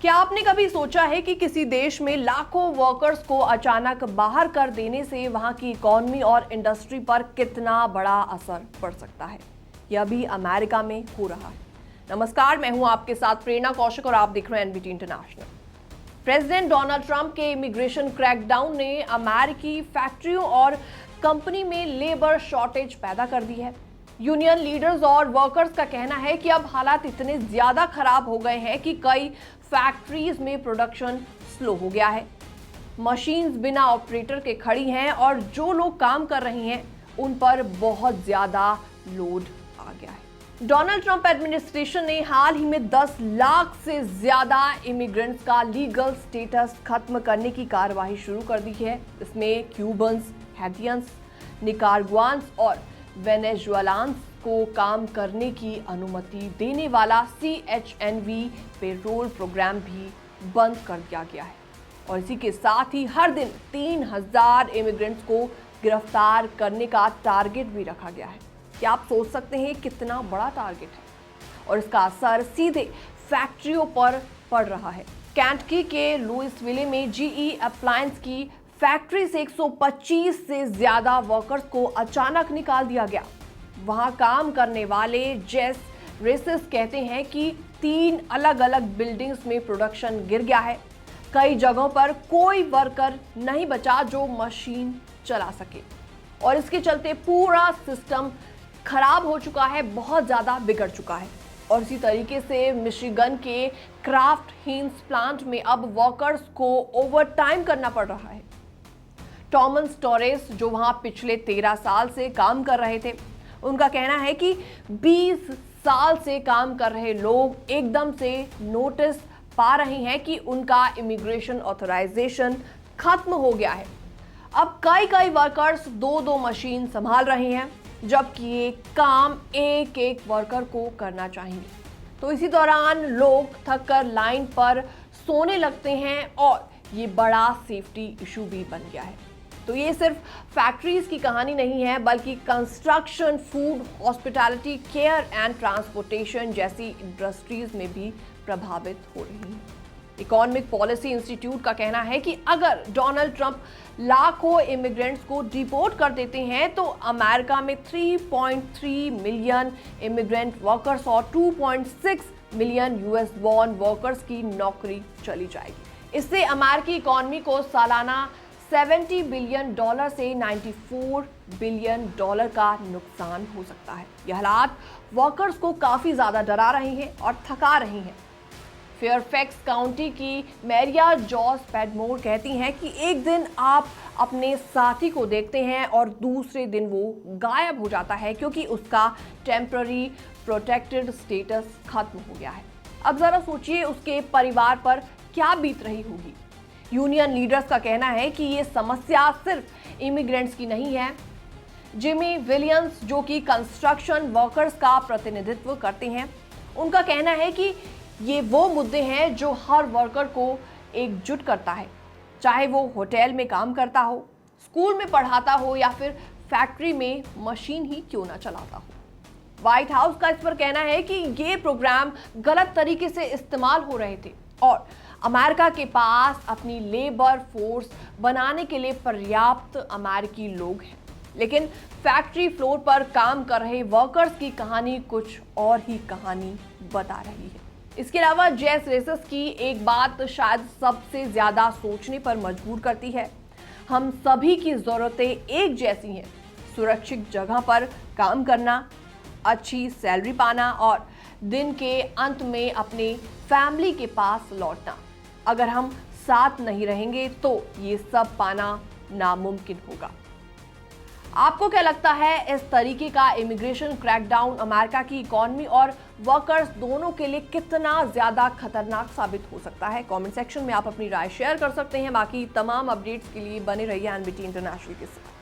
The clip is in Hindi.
क्या आपने कभी सोचा है कि किसी देश में लाखों वर्कर्स को अचानक बाहर कर देने से वहां की इकोनॉमी और इंडस्ट्री पर कितना बड़ा असर पड़ सकता है? यह भी अमेरिका में हो रहा है। नमस्कार, मैं हूं आपके साथ प्रेरणा कौशिक और आप देख रहे हैं NBT international. President Donald Trump के इमिग्रेशन क्रैकडाउन ने अमेरिकी फैक्ट्रियों और कंपनी में लेबर शॉर्टेज पैदा कर दी है। यूनियन लीडर्स और वर्कर्स का कहना है कि अब हालात इतने ज्यादा खराब हो गए हैं कि कई फैक्ट्रीज में प्रोडक्शन स्लो हो गया है। मशीन्स बिना ऑपरेटर के खड़ी हैं और जो लोग काम कर रही हैं उन पर बहुत ज्यादा लोड आ गया है। डोनाल्ड ट्रंप एडमिनिस्ट्रेशन ने हाल ही में 10 लाख से ज्यादा इमिग्रेंट्स का लीगल स्टेटस खत्म करने की कार्यवाही शुरू कर दी है। इसमें क्यूबन्स, हैतियंस, निकारागुआंस और वेनेजुएलान्स को काम करने की अनुमति देने वाला CHNV पेरोल प्रोग्राम भी बंद कर दिया गया है और इसी के साथ ही हर दिन 3000 इमिग्रेंट्स को गिरफ्तार करने का टारगेट भी रखा गया है। क्या आप सोच सकते हैं कितना बड़ा टारगेट है और इसका असर सीधे फैक्ट्रियों पर पड़ रहा है। केंटकी के लुइसविले में GE अप्लायंस की फैक्ट्री से 125 से ज्यादा वर्कर्स को अचानक निकाल दिया गया। वहां काम करने वाले जेस रेसिस कहते हैं कि 3 अलग अलग बिल्डिंग्स में प्रोडक्शन गिर गया है। कई जगहों पर कोई वर्कर नहीं बचा जो मशीन चला सके और इसके चलते पूरा सिस्टम खराब हो चुका है, बहुत ज्यादा बिगड़ चुका है। और इसी तरीके से मिशिगन के क्राफ्ट हीन्स प्लांट में अब वर्कर्स को ओवरटाइम करना पड़ रहा है। टॉमस टोरेस जो वहां पिछले 13 साल से काम कर रहे थे, उनका कहना है कि 20 साल से काम कर रहे लोग एकदम से नोटिस पा रहे हैं कि उनका इमिग्रेशन ऑथराइजेशन खत्म हो गया है। अब कई वर्कर्स 2-2 मशीन संभाल रहे हैं जबकि ये काम एक वर्कर को करना चाहिए। तो इसी दौरान लोग थककर लाइन पर सोने लगते हैं और ये बड़ा सेफ्टी इशू भी बन गया है। तो ये सिर्फ फैक्ट्रीज की कहानी नहीं है बल्कि construction, food, hospitality, care and transportation जैसी इंडस्ट्रीज में भी प्रभावित हो रही है। इकोनॉमिक पॉलिसी इंस्टीट्यूट का कहना है कि अगर डोनाल्ड ट्रंप लाखों इमिग्रेंट्स को डिपोर्ट कर देते हैं तो अमेरिका में 3.3 मिलियन इमिग्रेंट वर्कर्स और 2.6 मिलियन US बॉर्न वर्कर्स की नौकरी चली जाएगी। इससे अमेरिकी इकोनॉमी को सालाना $70 बिलियन से $94 बिलियन का नुकसान हो सकता है। यह हालात वर्कर्स को काफी ज्यादा डरा रही हैं और थका रही हैं। फेयरफैक्स काउंटी की मैरिया जॉस पैडमोर कहती हैं कि एक दिन आप अपने साथी को देखते हैं और दूसरे दिन वो गायब हो जाता है क्योंकि उसका टेम्पररी प्रोटेक्टेड स्टेटस खत्म हो गया है। अब जरा सोचिए उसके परिवार पर क्या बीत रही होगी। यूनियन लीडर्स का कहना है कि ये समस्या सिर्फ इमिग्रेंट्स की नहीं है। जिमी विलियम्स जो कि कंस्ट्रक्शन वर्कर्स का प्रतिनिधित्व करते हैं, उनका कहना है कि ये वो मुद्दे हैं जो हर वर्कर को एकजुट करता है, चाहे वो होटल में काम करता हो, स्कूल में पढ़ाता हो या फिर फैक्ट्री में मशीन ही क्यों ना चलाता हो। व्हाइट हाउस का इस पर कहना है कि ये प्रोग्राम गलत तरीके से इस्तेमाल हो रहे थे और अमेरिका के पास अपनी लेबर फोर्स बनाने के लिए पर्याप्त अमेरिकी लोग हैं, लेकिन फैक्ट्री फ्लोर पर काम कर रहे वर्कर्स की कहानी कुछ और ही कहानी बता रही है। इसके अलावा जेस रेसिस की एक बात शायद सबसे ज्यादा सोचने पर मजबूर करती है। हम सभी की जरूरतें एक जैसी हैं, सुरक्षित जगह पर काम करना, अच्छी सैलरी पाना और दिन के अंत में अपने फैमिली के पास लौटना। अगर हम साथ नहीं रहेंगे तो ये सब पाना नामुमकिन होगा। आपको क्या लगता है इस तरीके का इमिग्रेशन क्रैकडाउन अमेरिका की इकोनॉमी और वर्कर्स दोनों के लिए कितना ज्यादा खतरनाक साबित हो सकता है? कमेंट सेक्शन में आप अपनी राय शेयर कर सकते हैं। बाकी तमाम अपडेट्स के लिए बने रहिए एनबीटी इंटरनेशनल के साथ।